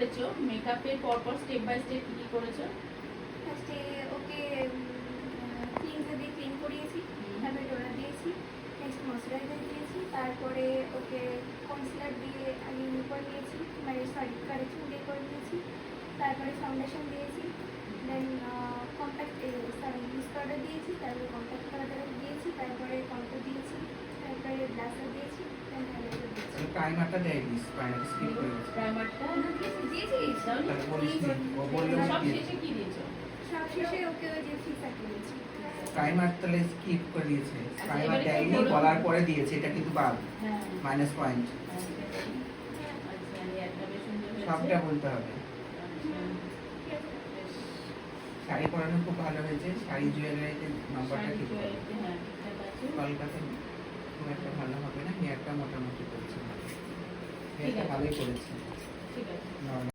করেছো মেকআপের পরপর স্টেপ বাই স্টেপ কি করেছো? ফার্স্টে ওকে ক্লিনজার দিয়ে ক্লিন করিয়েছি, তারপরে টোনার দিয়েছি, নেক্সট ময়শ্চারাইজার দিয়েছি, তারপরে ওকে কনসিলার দিয়ে আমি করে নিয়েছি, মানে সরি কারেকশন দিয়ে করে নিয়েছি, তারপরে ফাউন্ডেশন দিয়েছি, দেন কম্প্যাক্ট সরি লুজ পাউডার দিয়েছি, তারপরে কম্প্যাক্ট পাউডার দিয়েছি, তারপরে কন্ট্রোল দিয়েছি, তারপরে ব্লাশার দিয়েছি, দেন হাইলাইটার দিয়েছি। প্রাইমারটা দেয়নি, প্রাইমার স্কিপ করে গেছে। প্রাইমারটা দিয়েছি তাহলে বলিস নি, ও বললো সব কি শেষে কি দিয়েছো? সব শেষে ওকে ওই যে ফিক্স একটা দিয়েছি। প্রাইমার তাহলে স্কিপ করে দিয়েছে, প্রাইমার এবারে দেয়নি, কি করবো? বলার পরে দিয়েছে, এটা কিন্তু বাদ, হ্যাঁ মাইনাস পয়েন্ট, আচ্ছা এই একটা বেশ সুন্দর হয়েছে। সবটা বলতে হবে। আচ্ছা, বেশ। শাড়ি পরানো খুব ভালো হয়েছে, শাড়ি জুয়েলারিতে নাম্বারটা শাড়ি ঠিক করে। জুয়েলারিতে, হ্যাঁ ঠিকঠাক আছে। কলকাতা খুব একটা ভালো হবে না, হেয়ারটা মোটামুটি করছে, ঠিক হেয়ারটা আছে। ভালোই করেছে। ঠিক আছে। নরমাল।